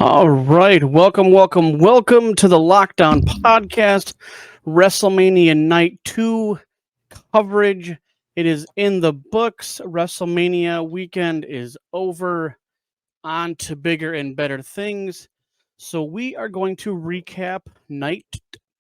All right. Welcome to the Lockdown Podcast, WrestleMania Night 2 coverage. It is in the books. WrestleMania weekend is over. On to bigger and better things. So we are going to recap Night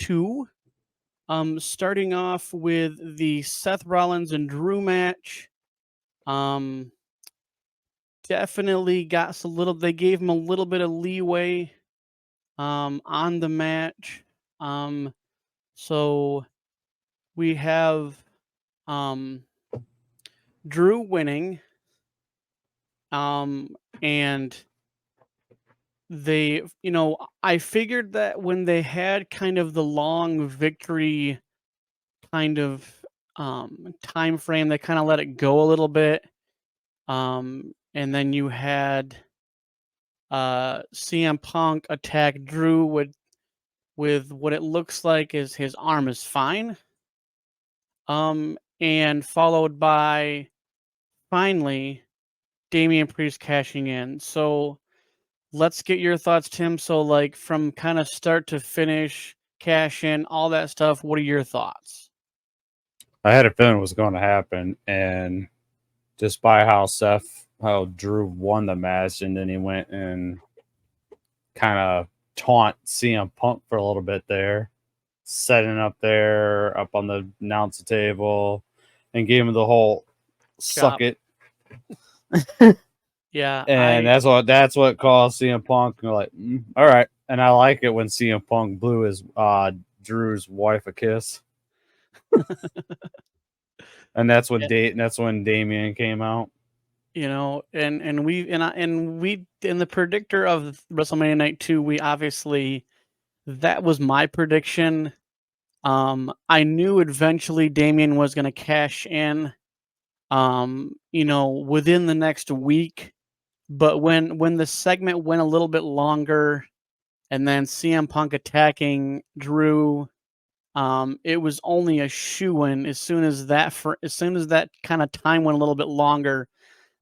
2. Starting off with the Seth Rollins and Drew match. Um, Definitely got a little. They gave him a little bit of leeway on the match. Um, so we have um, Drew winning, and I figured that when they had kind of the long victory kind of time frame, they kind of let it go a little bit. And then you had CM Punk attack Drew with what it looks like is his arm is fine. And followed by finally Damian Priest cashing in. So let's get your thoughts, Tim. So like from kind of start to finish, cash in, all that stuff. What are your thoughts? I had a feeling it was going to happen, and just by how Drew won the match, and then he went and kind of taunt CM Punk for a little bit there, setting up there up on the announce table, and gave him the whole suck it. Yeah, and that's what caused CM Punk. Like, all right, and I like it when CM Punk blew his Drew's wife a kiss. And that's when Damian came out. And we in the predictor of WrestleMania Night 2, we obviously that was my prediction. I knew eventually Damian was going to cash in within the next week, but when the segment went a little bit longer and then CM Punk attacking Drew, it was only a shoo-in as soon as that kind of time went a little bit longer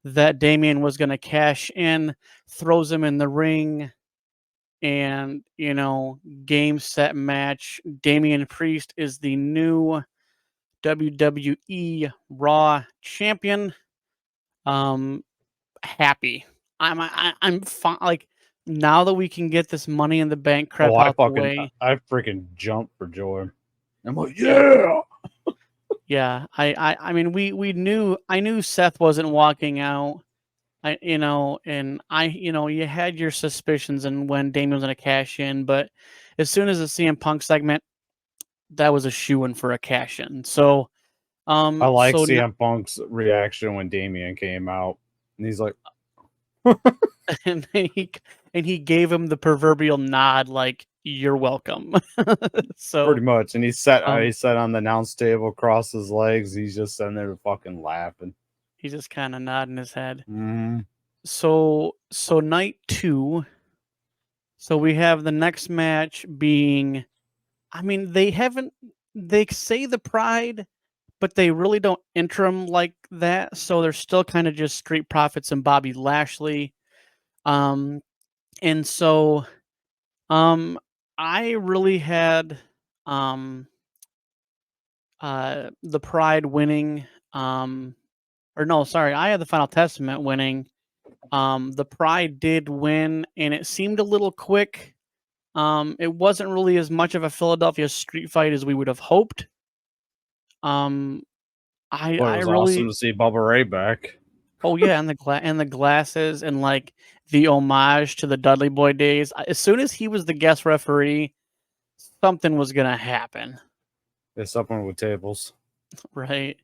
that Damian was going to cash in, throws him in the ring, and game, set, match. Damian Priest is the new WWE Raw champion. Happy. I'm fine. Like now that we can get this Money in the Bank crap out the way. I freaking jumped for joy. I'm like, yeah. Yeah, I mean I knew Seth wasn't walking out. You had your suspicions and when Damian was gonna cash in, but as soon as the CM Punk segment, that was a shoo-in for a cash in. So I like CM Punk's reaction when Damian came out, and he's like, and he gave him the proverbial nod, like you're welcome. So pretty much, and he sat on the announce table, crossed his legs. He's just sitting there fucking laughing. He's just kind of nodding his head. Mm-hmm. So night 2. So we have the next match being, I mean, they say the Pride, but they really don't interim like that. So they're still kind of just Street Profits and Bobby Lashley. And so I really had the Pride winning. Or no, sorry, I had the Final Testament winning. The Pride did win, and it seemed a little quick. It wasn't really as much of a Philadelphia street fight as we would have hoped. It was awesome to see Bubba Ray back. Oh yeah, and the glasses and like the homage to the Dudley Boy days. As soon as he was the guest referee, something was gonna happen. There's something with tables, right?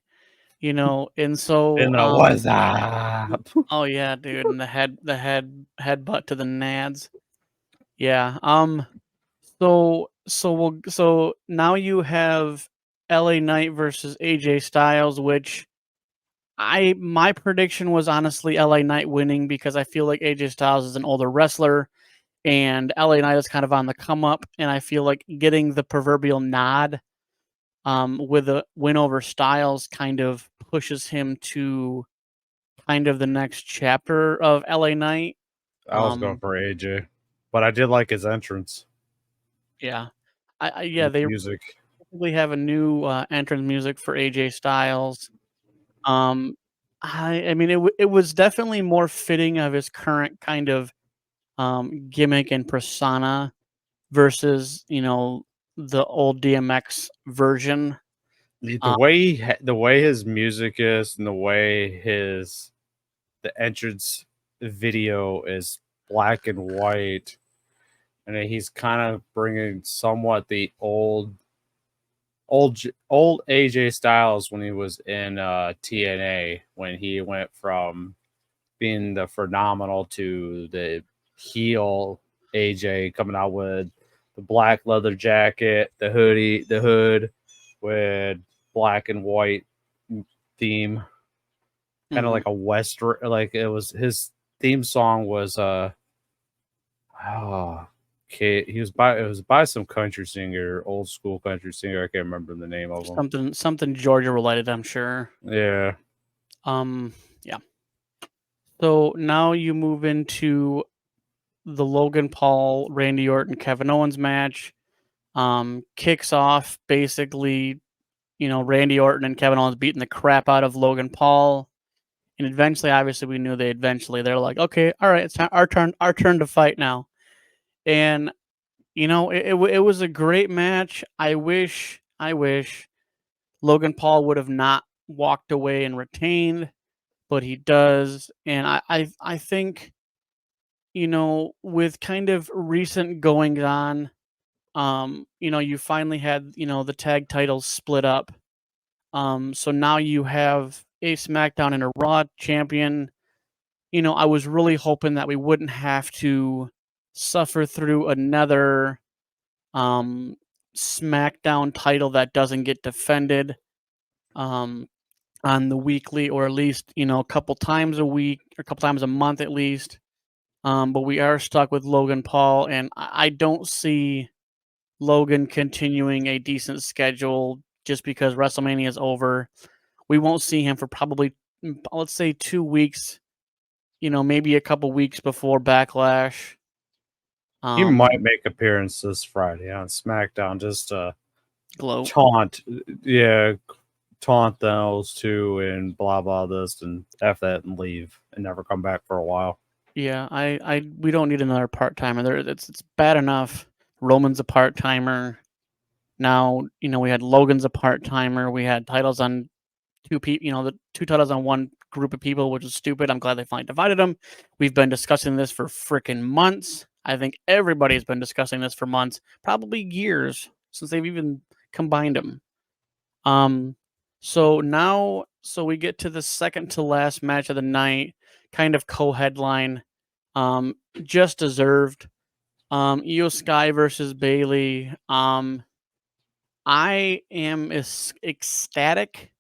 And so and what's up? Oh yeah, dude, and the headbutt to the nads. Yeah. So now you have LA Knight versus AJ Styles, which my prediction was honestly LA Knight winning because I feel like AJ Styles is an older wrestler and LA Knight is kind of on the come up, and I feel like getting the proverbial nod with a win over Styles kind of pushes him to kind of the next chapter of LA Knight. I was going for AJ. but I did like his entrance. Yeah, yeah, His they music. probably have a new entrance music for AJ Styles. Um, I mean, it was definitely more fitting of his current kind of gimmick and persona versus the old DMX version. The Um, the way his music is and the way the entrance video is black and white, and then he's kind of bringing somewhat the old AJ Styles when he was in TNA, when he went from being the phenomenal to the heel AJ, coming out with the black leather jacket, the hood with black and white theme, kind of mhm. like a western. Like it was his theme song was oh, okay, it was by some country singer, old school country singer. I can't remember the name of him. Something Georgia related, I'm sure. Yeah, Um, yeah. So now you move into the Logan Paul, Randy Orton, Kevin Owens match. Kicks off basically, Randy Orton and Kevin Owens beating the crap out of Logan Paul. And eventually, obviously, we knew they're like, okay, all right, it's our turn to fight now. And it was a great match. I wish Logan Paul would have not walked away and retained, but he does. And I think with kind of recent goings on, you finally had the tag titles split up. So now you have a SmackDown and a Raw champion. I was really hoping that we wouldn't have to suffer through another um, SmackDown title that doesn't get defended um, on the weekly, or at least a couple times a week or a couple times a month at least. But we are stuck with Logan Paul, and I don't see Logan continuing a decent schedule just because WrestleMania is over. We won't see him for probably, let's say, 2 weeks. Maybe a couple weeks before Backlash. he might Um, make appearance this Friday on SmackDown just to Glow. taunt, yeah, taunt those two and blah blah this and f that and leave and never come back for a while. Yeah, we don't need another part timer. It's bad enough. Roman's a part timer. Now we had Logan's a part timer. We had titles on two people. The two titles on one group of people, which is stupid. I'm glad they finally divided them. We've been discussing this for freaking months. I think everybody's been discussing this for months, probably years since they've even combined them. Um, so we get to the second to last match of the night, kind of co-headline, just deserved. Io Sky versus Bailey. I am ecstatic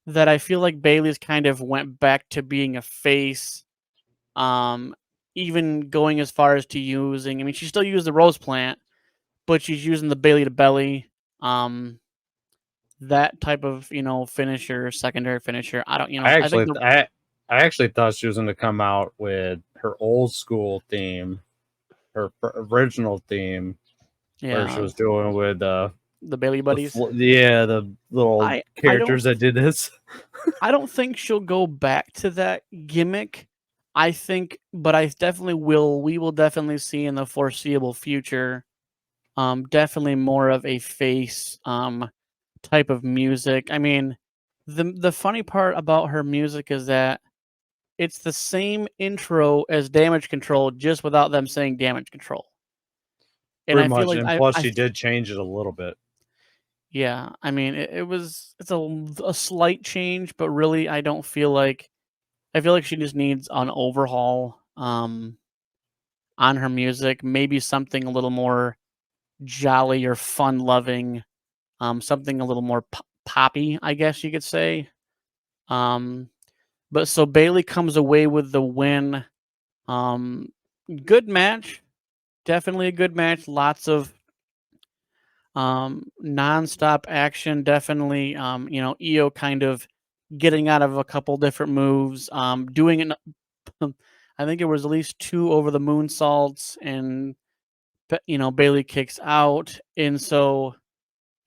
that I feel like Bailey's kind of went back to being a face. Um, Even going as far as to using, I mean, she still used the rose plant, but she's using the Bailey to belly. Um, that type of finisher, secondary finisher. I don't, I I think actually the I actually thought she was going to come out with her old school theme, her original theme, where she yeah, was doing with the Bailey buddies. the little I don't characters that did this. I don't think she'll go back to that gimmick. I think, but I definitely will. We will definitely see in the foreseeable future. Definitely more of a face type of music. I mean, the funny part about her music is that it's the same intro as Damage Control, just without them saying Damage Control. And Pretty I feel much, like and plus she did change it a little bit. yeah, I mean, it's a slight change, but really, I feel like she just needs an overhaul on her music, maybe something a little more jolly or fun loving, something a little more poppy, I guess you could say. Um, but so Bailey comes away with the win. Um, Good match, definitely a good match. Lots of nonstop action. Definitely, Io kind of getting out of a couple different moves, doing it. I think it was at least 2 over the moonsaults, and Bailey kicks out, and so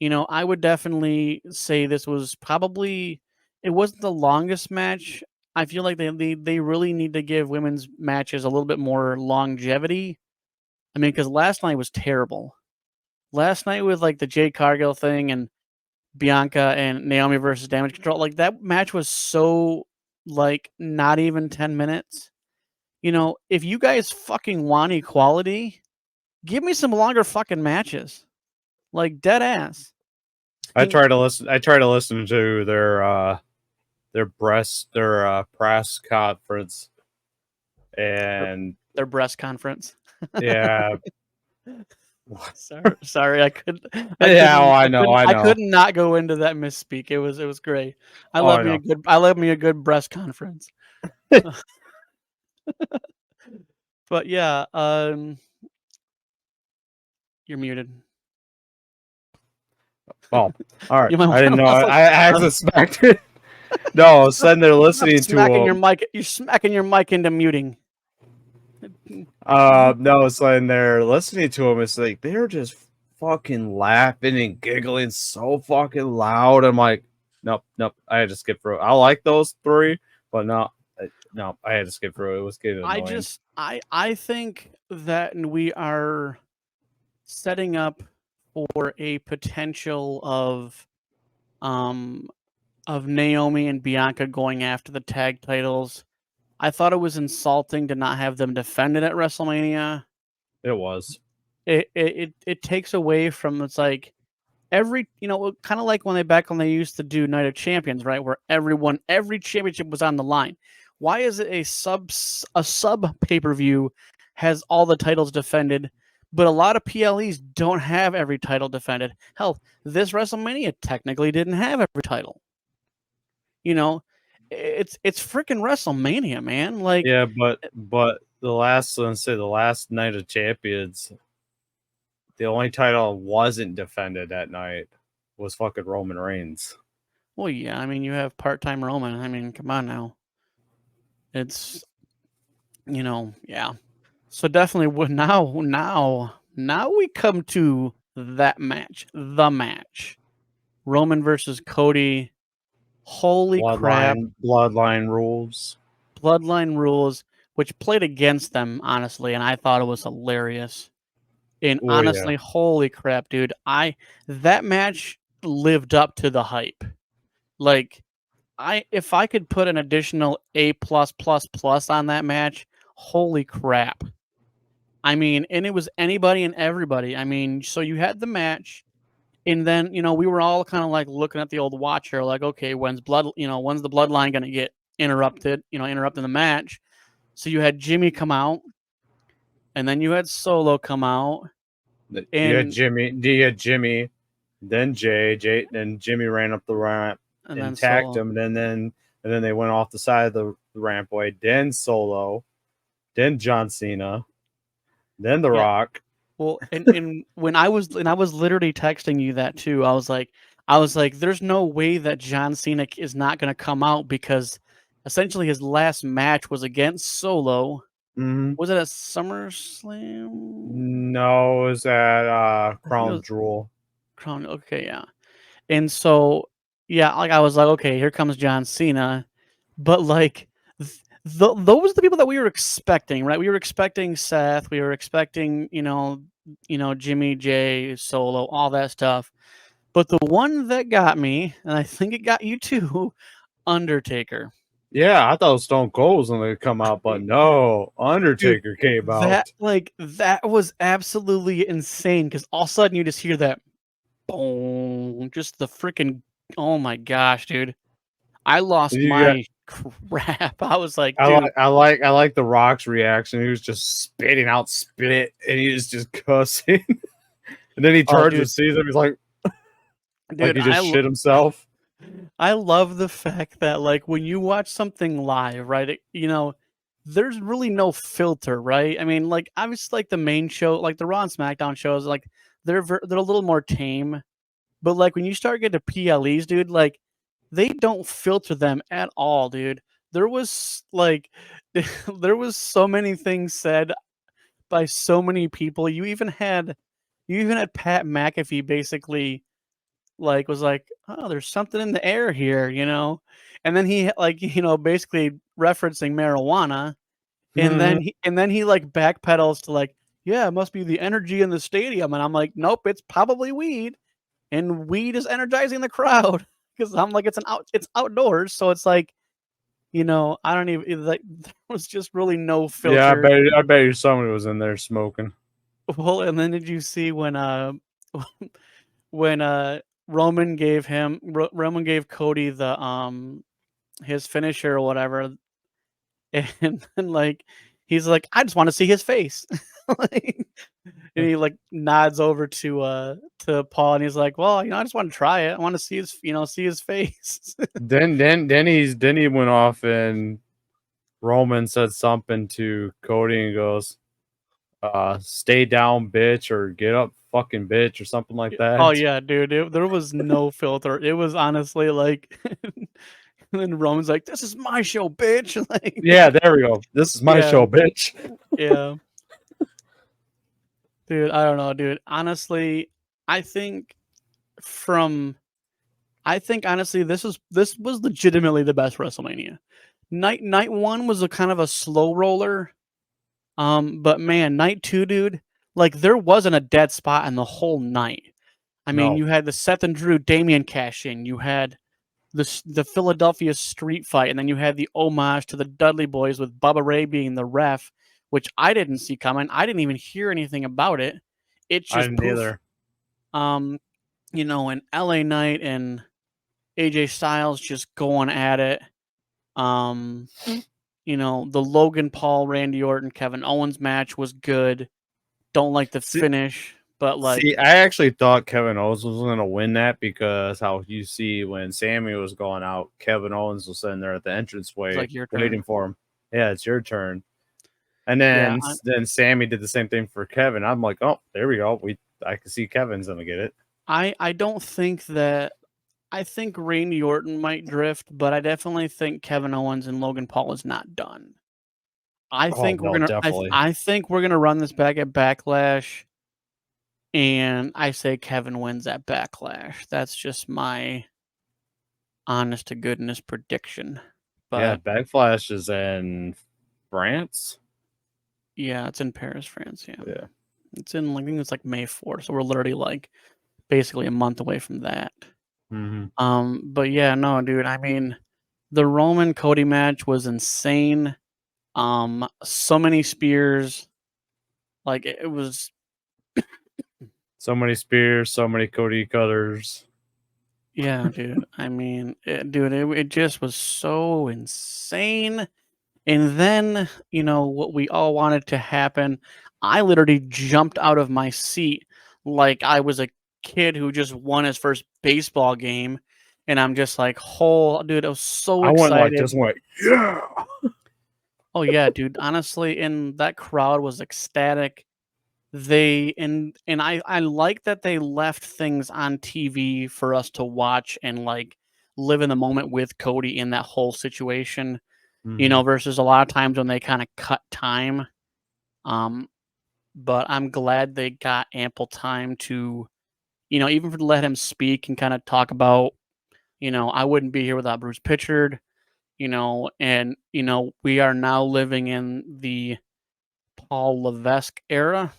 I would definitely say this was probably it wasn't the longest match. I feel like they really need to give women's matches a little bit more longevity. I mean, because last night was terrible. Last night with like the Jade Cargill thing and Bianca and Naomi versus Damage Control, like that match was so like not even 10 minutes. If you guys fucking want equality, give me some longer fucking matches. Like dead ass. I try to listen to their press conference, and Their breast conference. yeah, Sorry, I couldn't. I know. I could not go into that misspeak. It was great. I love me a good breast conference. But yeah, you're muted. Well, all right. You might I didn't know. wanna- I suspected. No, I was sitting there listening to smacking your mic. You're smacking your mic into muting. no, I was sitting there listening to him. It's like they're just fucking laughing and giggling so fucking loud. I'm like, nope. I had to skip through it. I like those three, but no, I had to skip through it. It was getting annoying. I think that we are setting up for a potential of Naomi and Bianca going after the tag titles. I thought it was insulting to not have them defended at WrestleMania. It was. It takes away from, it's like every kind of like when they used to do Night of Champions, right, where every championship was on the line. Why is it a sub pay-per-view has all the titles defended, but a lot of PLEs don't have every title defended? Hell, this WrestleMania technically didn't have every title. It's freaking WrestleMania, man. Like, yeah, but the last Night of Champions, the only title wasn't defended that night was fucking Roman Reigns. Well, yeah, I mean, you have part-time Roman. I mean, come on now. It's yeah. So definitely now we come to that match. The match. Roman versus Cody. Holy crap. Bloodline rules. Bloodline rules, which played against them, honestly, and I thought it was hilarious. And honestly, holy crap, dude. That match lived up to the hype. Like, if I could put an additional A+++ on that match, holy crap. I mean, and it was anybody and everybody. I mean, so you had the match, and then we were all kind of like looking at the old watcher, like, okay, when's the bloodline gonna get interrupted? Interrupting the match. So you had Jimmy come out, and then you had Solo come out. You had Jimmy, then Jay, then Jimmy ran up the ramp and attacked him, and then they went off the side of the rampway. Then Solo, then John Cena, then The Rock. Well, and when I was literally texting you that too, I was like, there's no way that John Cena is not going to come out, because essentially his last match was against Solo. Mm-hmm. Was it at SummerSlam? No, it was at Crown Jewel. Okay, yeah. And so, yeah, like I was like, okay, here comes John Cena, but like those are the people that we were expecting, right? We were expecting Seth, we were expecting Jimmy, Jay, Solo, all that stuff. But the one that got me, and I think it got you too, Undertaker. Yeah, I thought Stone Cold was going to come out, but no, Undertaker came out. That was absolutely insane, because all of a sudden you just hear that boom, just the freaking, oh my gosh, dude. I lost my crap. I was like, dude. I like The Rock's reaction. He was just spitting out spit, and he was just cussing. And then he turns and sees him. He's like, dude, he just shit himself. I love the fact that, like, when you watch something live, right, there's really no filter, right? I mean, like, obviously, like, the main show, like the Raw and SmackDown shows, like, they're a little more tame. But, like, when you start getting to PLEs, dude, like, they don't filter them at all, dude. there was like there was so many things said by so many people. You even had Pat McAfee basically like was like, "Oh, there's something in the air here," you know? And then he like, basically referencing marijuana, and then he like backpedals to like, "Yeah, it must be the energy in the stadium." And I'm like, "Nope, it's probably weed." And weed is energizing the crowd because I'm like, it's outdoors, so it's like, I don't even like there was just really no Yeah, filter. I bet you somebody was in there smoking. Well, and then did you see when when Roman gave Cody the his finisher or whatever, and then like he's like, I just want to see his face. Like, and he like nods over to Paul and he's like, well, I just want to try it. I want to see his face. Then he went off and Roman said something to Cody and goes, stay down, bitch, or get up, fucking bitch, or something like Oh that. yeah, dude. There was no filter. It was honestly like and then Roman's like, this is my show, bitch. Like, Yeah, there we go. This is my yeah, show, bitch. yeah. Dude, I don't know, dude. Honestly, I think from I think honestly this was legitimately the best WrestleMania. Night 1 was a kind of a slow roller. But man, night 2, dude, like there wasn't a dead spot in the whole night. I mean, No, you had the Seth and Drew Damian cash in, you had the Philadelphia street fight, and then you had the homage to the Dudley Boys with Bubba Ray being the ref, which I didn't see coming. I didn't even hear anything about it. It's I just didn't poof. either. Um, and LA Knight and AJ Styles just going at it. Um, the Logan Paul, Randy Orton, Kevin Owens match was good. Don't like the See, finish, but like see, I actually thought Kevin Owens was going to win that because how you see when Sammy was going out, Kevin Owens was sitting there at the it's entranceway like your waiting turn. for him. Yeah, it's your turn. And Yeah, then Sammy did the same thing for Kevin. I'm like, oh, there we go. I can see Kevin's gonna get it. I don't think that I think Randy Orton might drift, but I definitely think Kevin Owens and Logan Paul is not done. I Oh think we're no, gonna I, th- definitely. I think we're gonna run this back at Backlash, and I say Kevin wins at Backlash. That's just my honest to goodness prediction. Yeah, But Backflash is in France. yeah, it's in Paris, France. Yeah, Yeah. it's in I think it's like May 4th, so we're literally like basically a month away from that. Mm-hmm. But yeah, no, dude. I mean, the Roman Cody match was insane. So many spears. Like it was, So many spears, so many Cody cutters. yeah, dude. I mean, it just was so insane. And then, what we all wanted to happen, I literally jumped out of my seat like I was a kid who just won his first baseball game. And I'm just like, dude, I was so I went like excited. this, went yeah. Oh yeah, dude. Honestly, and that crowd was ecstatic. I like that they left things on TV for us to watch and like live in the moment with Cody in that whole situation, Mm-hmm. versus a lot of times when they kind of cut time. Um, but I'm glad they got ample time to, even for to let him speak and kind of talk about, I wouldn't be here without Bruce Pitchard, and we are now living in the Paul Levesque era.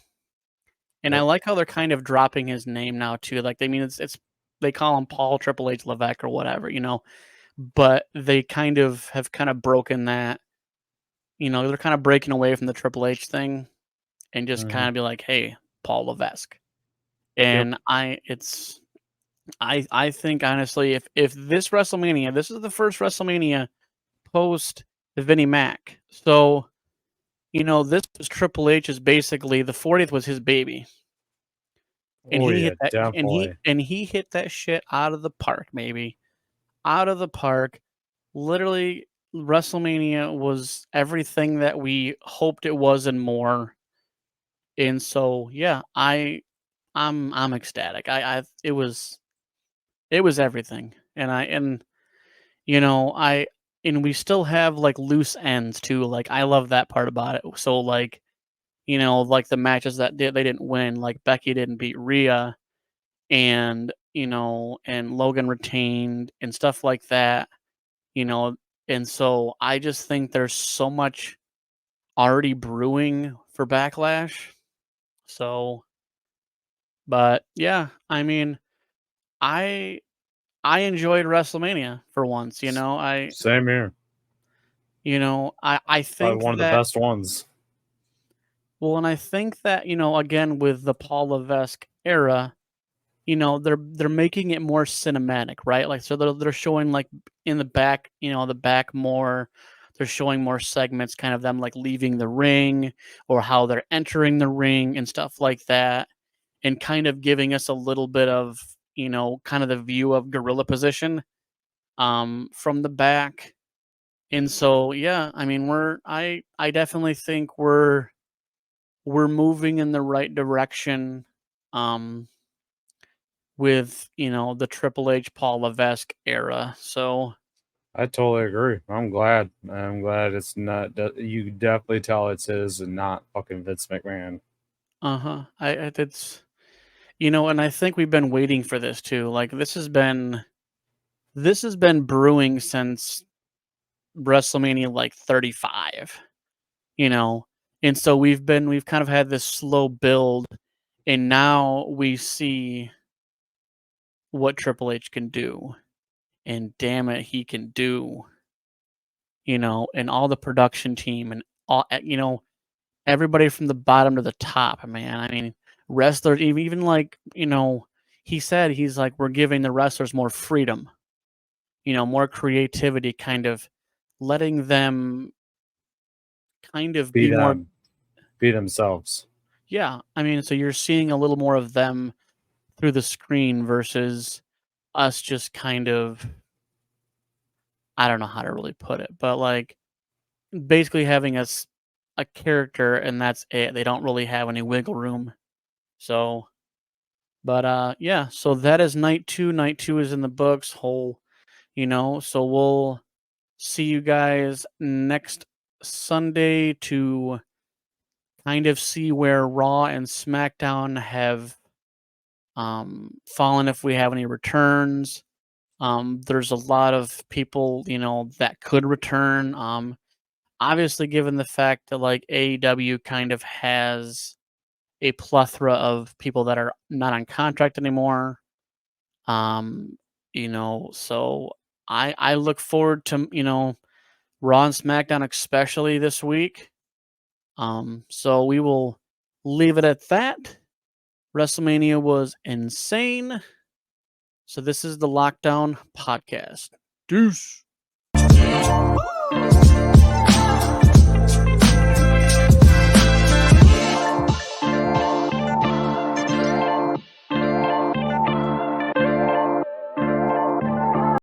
And I Yep. like how they're kind of dropping his name now too. Like they mean it's they call him Paul Triple H Levesque or whatever, but they kind of have kind of broken that, they're kind of breaking away from the Triple H thing and just Mm-hmm. kind of be like, hey, Paul Levesque. Yep. And I think honestly, if this is the first WrestleMania post Vinnie Mac. So, this was Triple H's basically the 40th was his baby. And Oh he yeah, hit that definitely. and he hit that shit out of the park, maybe. Out of the park. Literally, WrestleMania was everything that we hoped it was and more. And so, yeah, I'm ecstatic. It was everything. And I and we still have like loose ends too. Like I love that part about it. So like, like the matches that they didn't win, like Becky didn't beat Rhea, and and Logan retained and stuff like that. You know, and so I just think there's so much already brewing for Backlash. So, but yeah, I mean, I I enjoyed WrestleMania for once. Same here. I Probably think one of the that best ones. well, and I think that again with the Paul Levesque era, they're making it more cinematic, right? Like so they're showing like in the back, the back more. They're showing more segments, kind of them like leaving the ring or how they're entering the ring and stuff like that, and kind of giving us a little bit of kind of the view of gorilla position from the back. And so yeah, I mean I definitely think we're moving in the right direction um with the Triple H Paul Levesque era. So I totally agree. I'm glad. I'm glad it's not. You can definitely tell it's his and not fucking Vince McMahon. it's and I think we've been waiting for this too. Like this has been brewing since WrestleMania like 35, you know. And so we've kind of had this slow build, and now we see what Triple H can do. And damn it, he can do, and all the production team and all everybody from the bottom to the top, man. I mean, wrestlers even like, he said he's like we're giving the wrestlers more freedom, more creativity, kind of letting them kind of Be be more. them. Be themselves. Yeah, I mean, so you're seeing a little more of them through the screen versus us just kind of, I don't know how to really put it, but like basically having a character and that's it. They don't really have any wiggle room. So, but yeah, so that is night 2. Night 2 is in the books, so we'll see you guys next Sunday to kind of see where Raw and SmackDown have fallen, if we have any returns. There's a lot of people, that could return. Obviously, given the fact that like AEW kind of has a plethora of people that are not on contract anymore. So I look forward to Raw and SmackDown, especially this week. So we will leave it at that. WrestleMania was insane. So this is the Lockdown Podcast. Deuce.